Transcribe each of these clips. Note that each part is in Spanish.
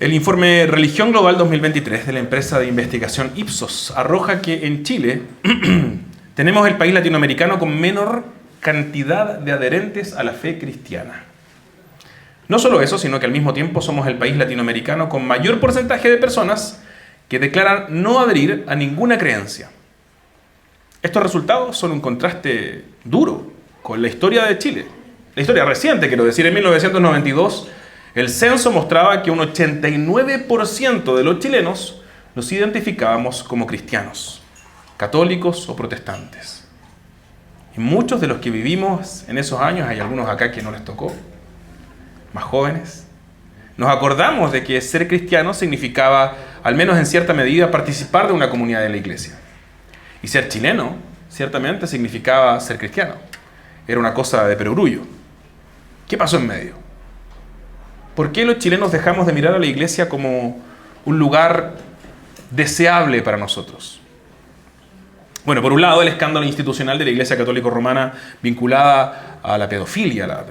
El informe Religión Global 2023 de la empresa de investigación Ipsos arroja que en Chile tenemos el país latinoamericano con menor cantidad de adherentes a la fe cristiana. No solo eso, sino que al mismo tiempo somos el país latinoamericano con mayor porcentaje de personas que declaran no adherir a ninguna creencia. Estos resultados son un contraste duro con la historia de Chile. La historia reciente, quiero decir, en 1992, el censo mostraba que un 89% de los chilenos nos identificábamos como cristianos, católicos o protestantes. Y muchos de los que vivimos en esos años, hay algunos acá que no les tocó, más jóvenes, nos acordamos de que ser cristiano significaba, al menos en cierta medida, participar de una comunidad de la iglesia. Y ser chileno, ciertamente, significaba ser cristiano. Era una cosa de perogrullo. ¿Qué pasó en medio? ¿Por qué los chilenos dejamos de mirar a la iglesia como un lugar deseable para nosotros? Bueno, por un lado, el escándalo institucional de la Iglesia Católica Romana vinculada a la pedofilia,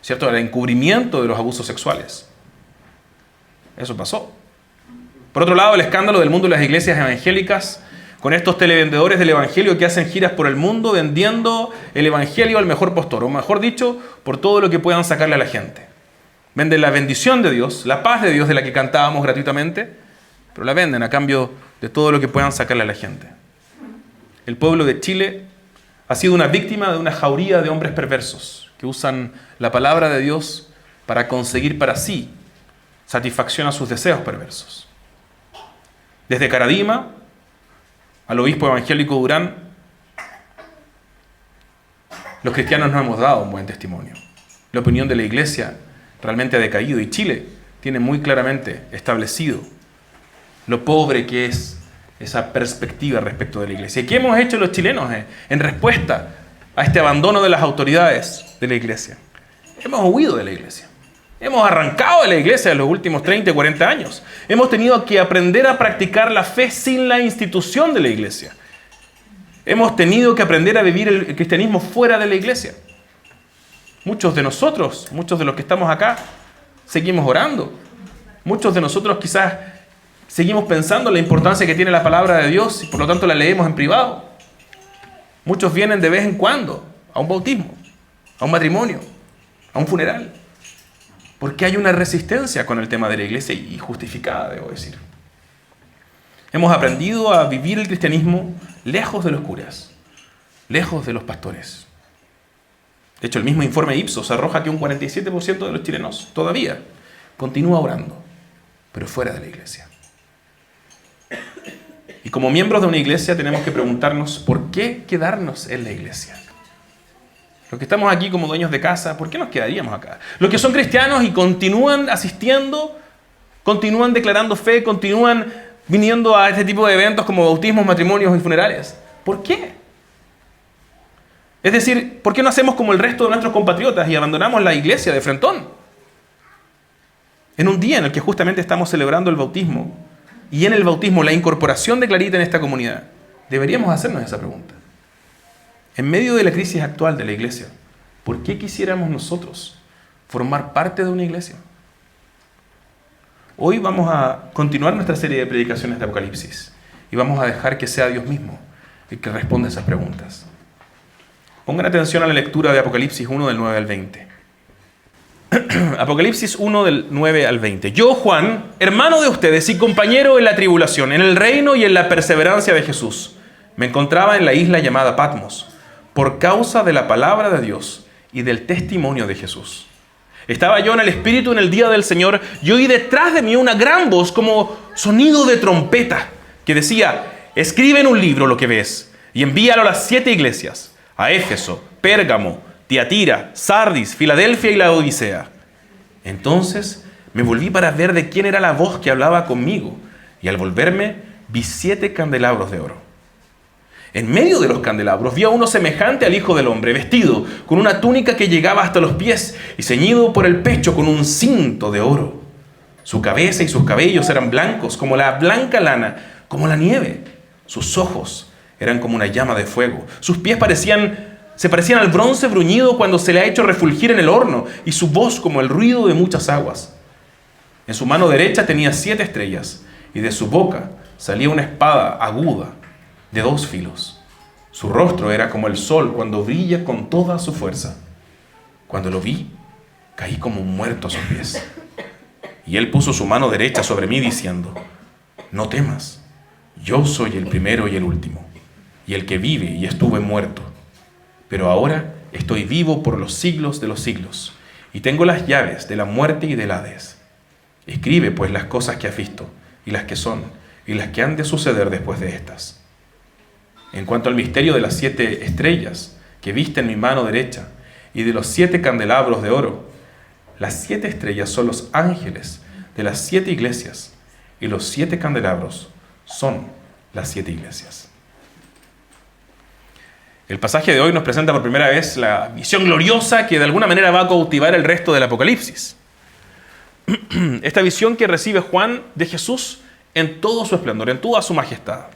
¿cierto? Al encubrimiento de los abusos sexuales. Eso pasó. Por otro lado, el escándalo del mundo de las iglesias evangélicas con estos televendedores del evangelio que hacen giras por el mundo vendiendo el evangelio al mejor postor, o mejor dicho, por todo lo que puedan sacarle a la gente. Venden la bendición de Dios, la paz de Dios de la que cantábamos gratuitamente, pero la venden a cambio de todo lo que puedan sacarle a la gente. El pueblo de Chile ha sido una víctima de una jauría de hombres perversos que usan la palabra de Dios para conseguir para sí satisfacción a sus deseos perversos. Desde Caradima al obispo evangélico Durán, los cristianos no hemos dado un buen testimonio. La opinión de la iglesia realmente ha decaído y Chile tiene muy claramente establecido lo pobre que es esa perspectiva respecto de la iglesia. ¿Y qué hemos hecho los chilenos en respuesta a este abandono de las autoridades de la iglesia? Hemos huido de la iglesia. Hemos arrancado de la iglesia en los últimos 30 y 40 años. Hemos tenido que aprender a practicar la fe sin la institución de la iglesia. Hemos tenido que aprender a vivir el cristianismo fuera de la iglesia. Muchos de nosotros, muchos de los que estamos acá, seguimos orando. Muchos de nosotros quizás seguimos pensando en la importancia que tiene la palabra de Dios y por lo tanto la leemos en privado. Muchos vienen de vez en cuando a un bautismo, a un matrimonio, a un funeral. Porque hay una resistencia con el tema de la iglesia y justificada, debo decir. Hemos aprendido a vivir el cristianismo lejos de los curas, lejos de los pastores. De hecho, el mismo informe Ipsos arroja que un 47% de los chilenos todavía continúa orando, pero fuera de la iglesia. Y como miembros de una iglesia tenemos que preguntarnos ¿por qué quedarnos en la iglesia? Los que estamos aquí como dueños de casa, ¿por qué nos quedaríamos acá? Los que son cristianos y continúan asistiendo, continúan declarando fe, continúan viniendo a este tipo de eventos como bautismos, matrimonios y funerales. ¿Por qué? Es decir, ¿por qué no hacemos como el resto de nuestros compatriotas y abandonamos la iglesia de frentón? En un día en el que justamente estamos celebrando el bautismo y en el bautismo la incorporación de Clarita en esta comunidad, deberíamos hacernos esa pregunta. En medio de la crisis actual de la iglesia, ¿por qué quisiéramos nosotros formar parte de una iglesia? Hoy vamos a continuar nuestra serie de predicaciones de Apocalipsis y vamos a dejar que sea Dios mismo el que responda a esas preguntas. Pongan atención a la lectura de Apocalipsis 1 del 9 al 20. Apocalipsis 1 del 9 al 20. Yo, Juan, hermano de ustedes y compañero en la tribulación, en el reino y en la perseverancia de Jesús, me encontraba en la isla llamada Patmos, por causa de la palabra de Dios y del testimonio de Jesús. Estaba yo en el Espíritu en el día del Señor y oí detrás de mí una gran voz como sonido de trompeta que decía, escribe en un libro lo que ves y envíalo a las 7 iglesias, a Éfeso, Pérgamo, Tiatira, Sardis, Filadelfia y la Odisea. Entonces me volví para ver de quién era la voz que hablaba conmigo y al volverme vi 7 candelabros de oro. En medio de los candelabros vi a uno semejante al Hijo del Hombre, vestido con una túnica que llegaba hasta los pies y ceñido por el pecho con un cinto de oro. Su cabeza y sus cabellos eran blancos como la blanca lana, como la nieve. Sus ojos eran como una llama de fuego. Sus pies se parecían al bronce bruñido cuando se le ha hecho refulgir en el horno y su voz como el ruido de muchas aguas. En su mano derecha tenía 7 estrellas, y de su boca salía una espada aguda de 2 filos. Su rostro era como el sol cuando brilla con toda su fuerza. Cuando lo vi, caí como un muerto a sus pies. Y él puso su mano derecha sobre mí diciendo: no temas, yo soy el primero y el último, y el que vive y estuve muerto. Pero ahora estoy vivo por los siglos de los siglos, y tengo las llaves de la muerte y del Hades. Escribe pues las cosas que has visto, y las que son, y las que han de suceder después de estas. En cuanto al misterio de las 7 estrellas que viste en mi mano derecha, y de los 7 candelabros de oro, las 7 estrellas son los ángeles de las 7 iglesias, y los 7 candelabros son las 7 iglesias. El pasaje de hoy nos presenta por primera vez la visión gloriosa que de alguna manera va a cautivar el resto del Apocalipsis. Esta visión que recibe Juan de Jesús en todo su esplendor, en toda su majestad.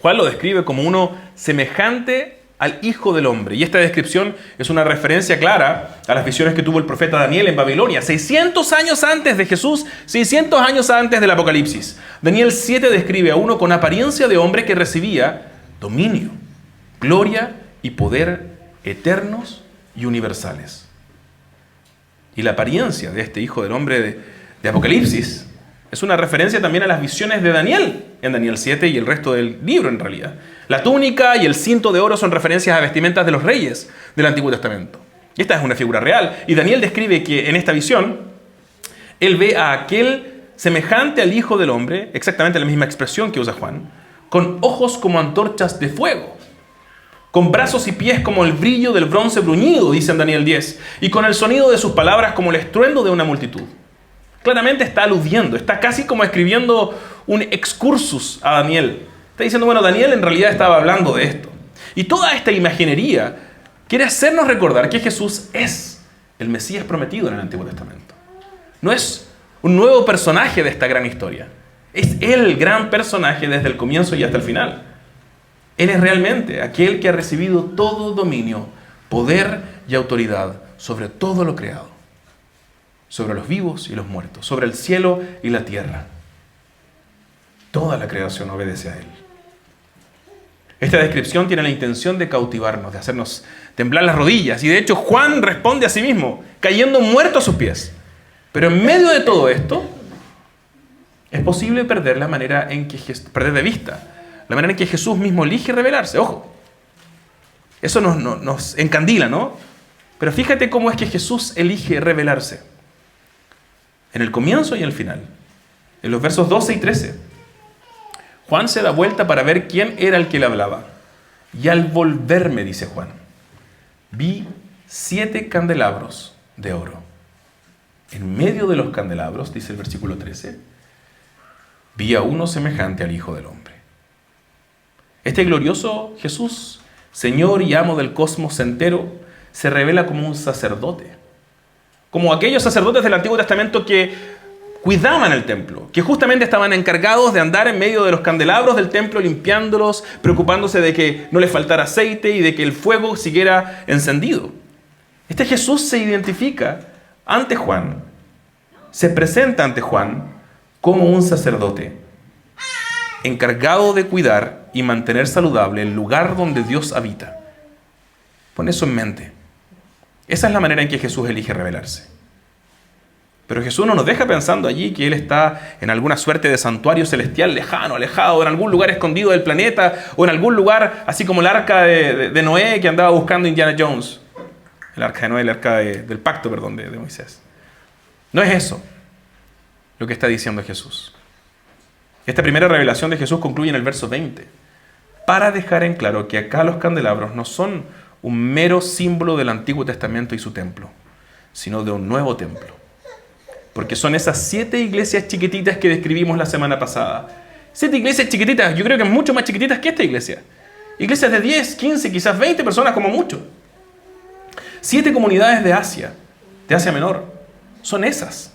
Juan lo describe como uno semejante al Hijo del Hombre. Y esta descripción es una referencia clara a las visiones que tuvo el profeta Daniel en Babilonia, 600 años antes de Jesús, 600 años antes del Apocalipsis. Daniel 7 describe a uno con apariencia de hombre que recibía dominio, gloria y poder eternos y universales. Y la apariencia de este Hijo del Hombre de Apocalipsis es una referencia también a las visiones de Daniel en Daniel 7 y el resto del libro en realidad. La túnica y el cinto de oro son referencias a vestimentas de los reyes del Antiguo Testamento. Y esta es una figura real. Y Daniel describe que en esta visión él ve a aquel semejante al Hijo del Hombre, exactamente la misma expresión que usa Juan, con ojos como antorchas de fuego, con brazos y pies como el brillo del bronce bruñido, dice en Daniel 10, y con el sonido de sus palabras como el estruendo de una multitud. Claramente está aludiendo, está casi como escribiendo un excursus a Daniel. Está diciendo, bueno, Daniel en realidad estaba hablando de esto. Y toda esta imaginería quiere hacernos recordar que Jesús es el Mesías prometido en el Antiguo Testamento. No es un nuevo personaje de esta gran historia. Es el gran personaje desde el comienzo y hasta el final. Él es realmente aquel que ha recibido todo dominio, poder y autoridad sobre todo lo creado. Sobre los vivos y los muertos, sobre el cielo y la tierra. Toda la creación obedece a Él. Esta descripción tiene la intención de cautivarnos, de hacernos temblar las rodillas. Y de hecho Juan responde a sí mismo, cayendo muerto a sus pies. Pero en medio de todo esto, es posible perder perder de vista la manera en que Jesús mismo elige revelarse. Ojo, eso nos encandila, ¿no? Pero fíjate cómo es que Jesús elige revelarse. En el comienzo y en el final. En los versos 12 y 13. Juan se da vuelta para ver quién era el que le hablaba. Y al volverme, dice Juan, vi 7 candelabros de oro. En medio de los candelabros, dice el versículo 13, vi a uno semejante al Hijo del Hombre. Este glorioso Jesús, Señor y amo del cosmos entero, se revela como un sacerdote. Como aquellos sacerdotes del Antiguo Testamento que cuidaban el templo, que justamente estaban encargados de andar en medio de los candelabros del templo, limpiándolos, preocupándose de que no les faltara aceite y de que el fuego siguiera encendido. Este Jesús se identifica ante Juan, se presenta ante Juan como un sacerdote, encargado de cuidar y mantener saludable el lugar donde Dios habita. Pon eso en mente. Esa es la manera en que Jesús elige revelarse. Pero Jesús no nos deja pensando allí que Él está en alguna suerte de santuario celestial lejano, alejado, en algún lugar escondido del planeta, o en algún lugar, así como el arca de Noé que andaba buscando Indiana Jones. El arca de Noé, el arca del pacto, perdón, de Moisés. No es eso lo que está diciendo Jesús. Esta primera revelación de Jesús concluye en el verso 20, para dejar en claro que acá los candelabros no son un mero símbolo del Antiguo Testamento y su templo, sino de un nuevo templo. Porque son esas 7 iglesias chiquititas que describimos la semana pasada. 7 iglesias chiquititas, yo creo que mucho más chiquititas que esta iglesia. Iglesias de 10, 15, quizás 20 personas como mucho. 7 comunidades de Asia Menor, son esas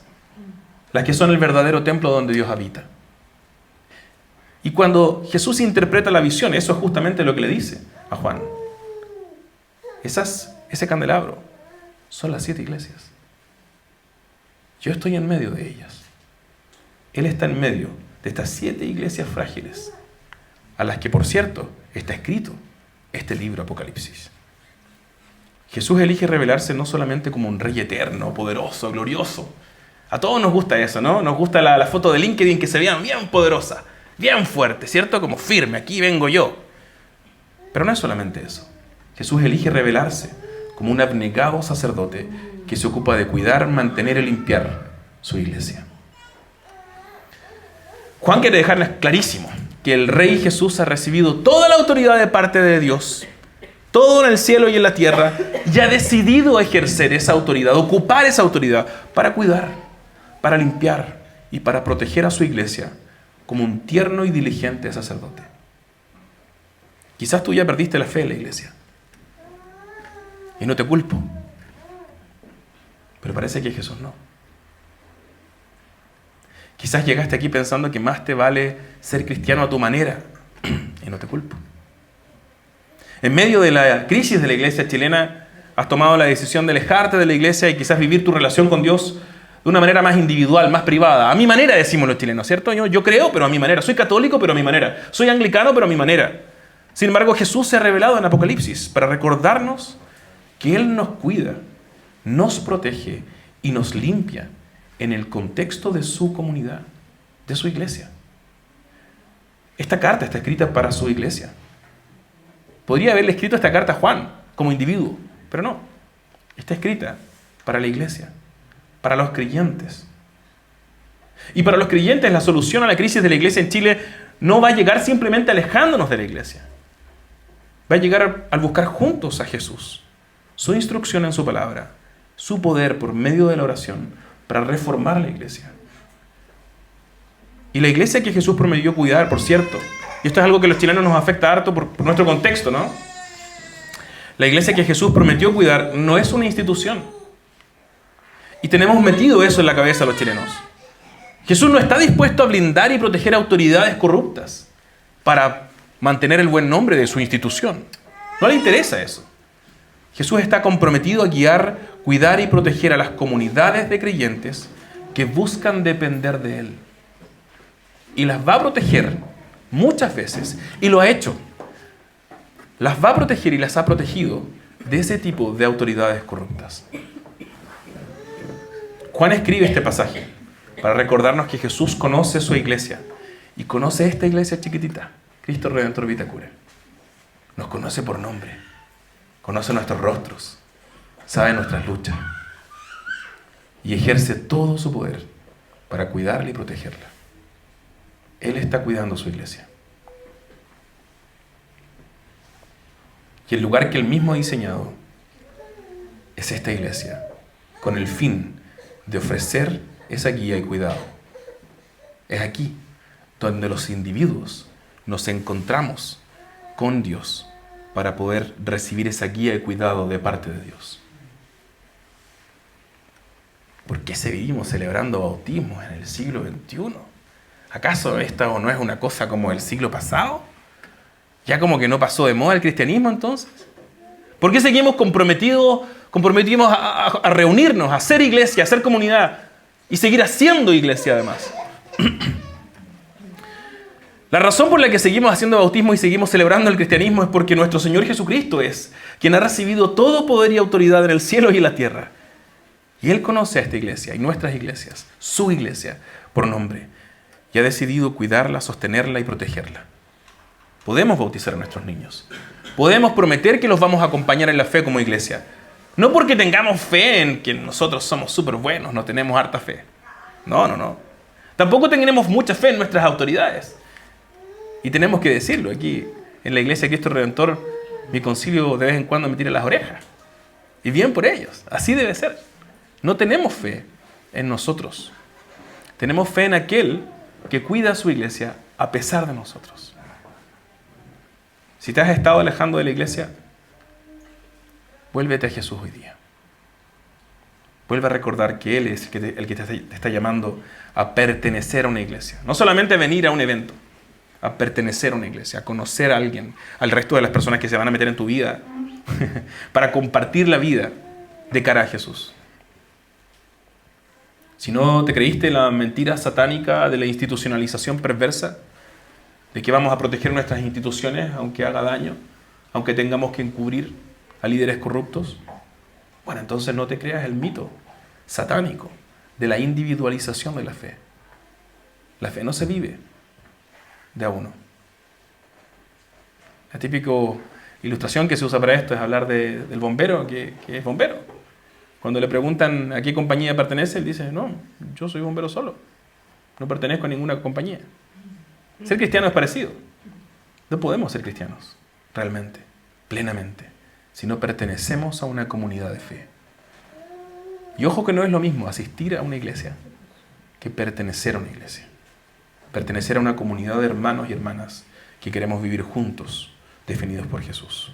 las que son el verdadero templo donde Dios habita. Y cuando Jesús interpreta la visión, eso es justamente lo que le dice a Juan. Ese candelabro son las 7 iglesias. Yo estoy en medio de ellas. Él está en medio de estas 7 iglesias frágiles, a las que, por cierto, está escrito este libro Apocalipsis. Jesús elige revelarse no solamente como un rey eterno, poderoso, glorioso. A todos nos gusta eso, ¿no? Nos gusta la foto de LinkedIn que se vea bien poderosa, bien fuerte, ¿cierto? Como firme, aquí vengo yo. Pero no es solamente eso. Jesús elige revelarse como un abnegado sacerdote que se ocupa de cuidar, mantener y limpiar su iglesia. Juan quiere dejarles clarísimo que el Rey Jesús ha recibido toda la autoridad de parte de Dios, todo en el cielo y en la tierra, y ha decidido ejercer esa autoridad, ocupar esa autoridad para cuidar, para limpiar y para proteger a su iglesia como un tierno y diligente sacerdote. Quizás tú ya perdiste la fe en la iglesia, y no te culpo, pero parece que Jesús no. Quizás llegaste aquí pensando que más te vale ser cristiano a tu manera, y no te culpo. En medio de la crisis de la iglesia chilena, has tomado la decisión de alejarte de la iglesia y quizás vivir tu relación con Dios de una manera más individual, más privada. A mi manera, decimos los chilenos, ¿cierto? Yo creo, pero a mi manera. Soy católico, pero a mi manera. Soy anglicano, pero a mi manera. Sin embargo, Jesús se ha revelado en Apocalipsis para recordarnos que Él nos cuida, nos protege y nos limpia en el contexto de su comunidad, de su iglesia. Esta carta está escrita para su iglesia. Podría haberle escrito esta carta a Juan como individuo, pero no. Está escrita para la iglesia, para los creyentes. Y para los creyentes la solución a la crisis de la iglesia en Chile no va a llegar simplemente alejándonos de la iglesia. Va a llegar al buscar juntos a Jesús, su instrucción en su palabra, su poder por medio de la oración para reformar la iglesia. Y la iglesia que Jesús prometió cuidar, por cierto, y esto es algo que a los chilenos nos afecta harto por nuestro contexto, ¿no? La iglesia que Jesús prometió cuidar no es una institución. Y tenemos metido eso en la cabeza a los chilenos. Jesús no está dispuesto a blindar y proteger autoridades corruptas para mantener el buen nombre de su institución. No le interesa eso. Jesús está comprometido a guiar, cuidar y proteger a las comunidades de creyentes que buscan depender de Él. Y las va a proteger muchas veces, y lo ha hecho. Las va a proteger y las ha protegido de ese tipo de autoridades corruptas. Juan escribe este pasaje para recordarnos que Jesús conoce su iglesia y conoce esta iglesia chiquitita, Cristo Redentor Vitacura. Nos conoce por nombre, conoce nuestros rostros, sabe nuestras luchas y ejerce todo su poder para cuidarla y protegerla. Él está cuidando su iglesia. Y el lugar que Él mismo ha diseñado es esta iglesia, con el fin de ofrecer esa guía y cuidado. Es aquí donde los individuos nos encontramos con Dios para poder recibir esa guía y cuidado de parte de Dios. ¿Por qué seguimos celebrando bautismos en el siglo XXI? ¿Acaso esta no es una cosa como el siglo pasado? ¿Ya como que no pasó de moda el cristianismo entonces? ¿Por qué seguimos comprometidos a reunirnos, a hacer iglesia, a hacer comunidad y seguir haciendo iglesia además? La razón por la que seguimos haciendo bautismo y seguimos celebrando el cristianismo es porque nuestro Señor Jesucristo es quien ha recibido todo poder y autoridad en el cielo y en la tierra. Y Él conoce a esta iglesia y nuestras iglesias, su iglesia, por nombre, y ha decidido cuidarla, sostenerla y protegerla. Podemos bautizar a nuestros niños. Podemos prometer que los vamos a acompañar en la fe como iglesia. No porque tengamos fe en que nosotros somos súper buenos, no tenemos harta fe. No. Tampoco tenemos mucha fe en nuestras autoridades. Y tenemos que decirlo. Aquí, en la iglesia de Cristo Redentor, mi concilio de vez en cuando me tira las orejas. Y bien por ellos. Así debe ser. No tenemos fe en nosotros. Tenemos fe en aquel que cuida a su iglesia a pesar de nosotros. Si te has estado alejando de la iglesia, vuélvete a Jesús hoy día. Vuelve a recordar que Él es el que te está llamando a pertenecer a una iglesia. No solamente a venir a un evento, a pertenecer a una iglesia, a conocer a alguien, al resto de las personas que se van a meter en tu vida, para compartir la vida de cara a Jesús. Si no te creíste la mentira satánica de la institucionalización perversa, de que vamos a proteger nuestras instituciones aunque haga daño, aunque tengamos que encubrir a líderes corruptos, bueno, entonces no te creas el mito satánico de la individualización de la fe. La fe no se vive de a uno. La típica ilustración que se usa para esto es hablar del bombero, que es bombero. Cuando le preguntan a qué compañía pertenece, él dice, no, yo soy bombero solo, no pertenezco a ninguna compañía. Ser cristiano es parecido. No podemos ser cristianos, realmente, plenamente, si no pertenecemos a una comunidad de fe. Y ojo que no es lo mismo asistir a una iglesia que pertenecer a una iglesia. Pertenecer a una comunidad de hermanos y hermanas que queremos vivir juntos, definidos por Jesús.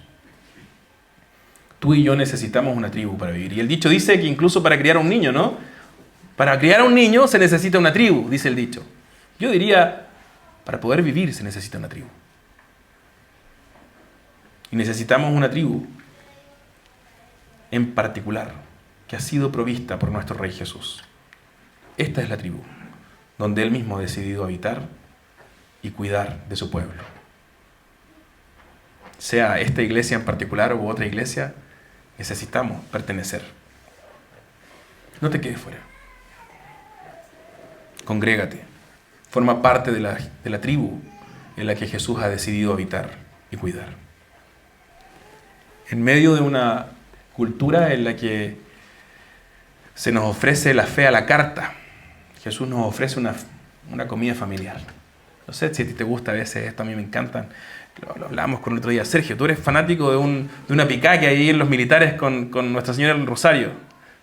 Tú y yo necesitamos una tribu para vivir. Y el dicho dice que incluso para criar a un niño, ¿no? Para criar a un niño se necesita una tribu, dice el dicho. Yo diría, para poder vivir se necesita una tribu. Y necesitamos una tribu en particular que ha sido provista por nuestro Rey Jesús. Esta es la tribu donde Él mismo ha decidido habitar y cuidar de su pueblo. Sea esta iglesia en particular u otra iglesia, necesitamos pertenecer. No te quedes fuera. Congrégate. Forma parte de la tribu en la que Jesús ha decidido habitar y cuidar. En medio de una cultura en la que se nos ofrece la fe a la carta, Jesús nos ofrece una comida familiar. No sé si a ti te gusta a veces esto, a mí me encantan. Lo hablamos con el otro día. Sergio, tú eres fanático de una picá que hay en los militares con Nuestra Señora del Rosario,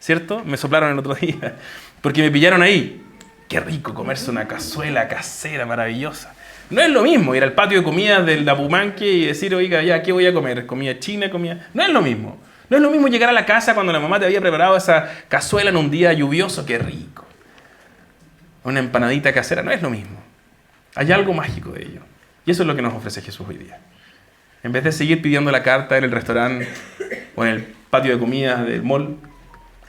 ¿cierto? Me soplaron el otro día, porque me pillaron ahí. Qué rico comerse una cazuela casera maravillosa. No es lo mismo ir al patio de comidas del Apumanque y decir, oiga, ya, ¿qué voy a comer? ¿Comida china? ¿Comida? No es lo mismo. No es lo mismo llegar a la casa cuando la mamá te había preparado esa cazuela en un día lluvioso. Qué rico. Una empanadita casera. No es lo mismo. Hay algo mágico de ello. Y eso es lo que nos ofrece Jesús hoy día. En vez de seguir pidiendo la carta en el restaurante o en el patio de comidas del mall,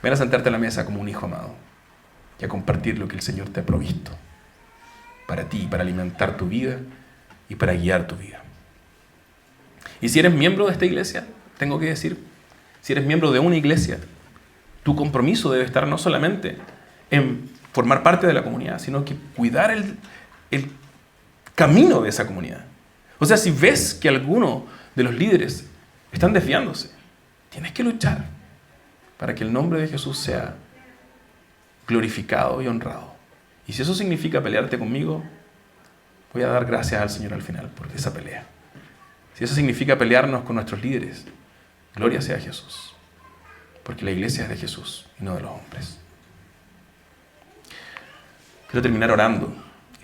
ven a sentarte a la mesa como un hijo amado y a compartir lo que el Señor te ha provisto para ti, para alimentar tu vida y para guiar tu vida. Y si eres miembro de esta iglesia, tengo que decir, si eres miembro de una iglesia, tu compromiso debe estar no solamente en formar parte de la comunidad, sino que cuidar el camino de esa comunidad. O sea, si ves que alguno de los líderes están desviándose, tienes que luchar para que el nombre de Jesús sea glorificado y honrado. Y si eso significa pelearte conmigo, voy a dar gracias al Señor al final por esa pelea. Si eso significa pelearnos con nuestros líderes, gloria sea a Jesús, porque la iglesia es de Jesús y no de los hombres. Quiero terminar orando.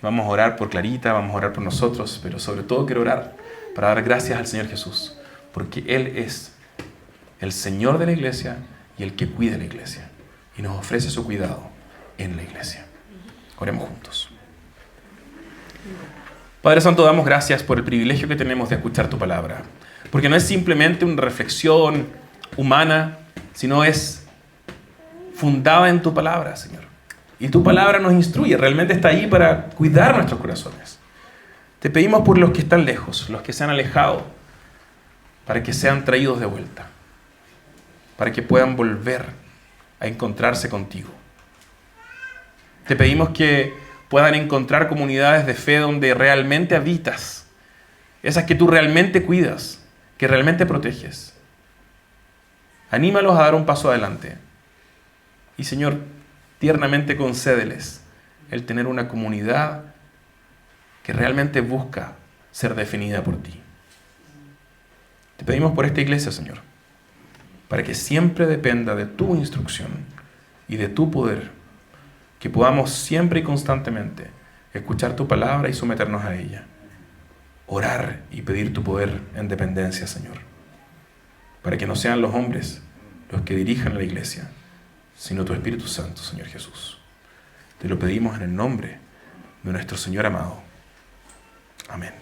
Vamos a orar por Clarita, vamos a orar por nosotros, pero sobre todo quiero orar para dar gracias al Señor Jesús, porque Él es el Señor de la iglesia y el que cuida la iglesia, y nos ofrece su cuidado en la iglesia. Oremos juntos. Padre Santo, damos gracias por el privilegio que tenemos de escuchar tu palabra, porque no es simplemente una reflexión humana, sino es fundada en tu palabra, Señor. Y tu palabra nos instruye, realmente está ahí para cuidar nuestros corazones. Te pedimos por los que están lejos, los que se han alejado, para que sean traídos de vuelta, para que puedan volver a encontrarse contigo. Te pedimos que puedan encontrar comunidades de fe donde realmente habitas, esas que tú realmente cuidas, que realmente proteges. Anímalos a dar un paso adelante. Y Señor, tiernamente concédeles el tener una comunidad que realmente busca ser definida por ti. Te pedimos por esta iglesia, Señor, para que siempre dependa de tu instrucción y de tu poder, que podamos siempre y constantemente escuchar tu palabra y someternos a ella, orar y pedir tu poder en dependencia, Señor, para que no sean los hombres los que dirijan la iglesia, sino tu Espíritu Santo, Señor Jesús. Te lo pedimos en el nombre de nuestro Señor amado. Amén.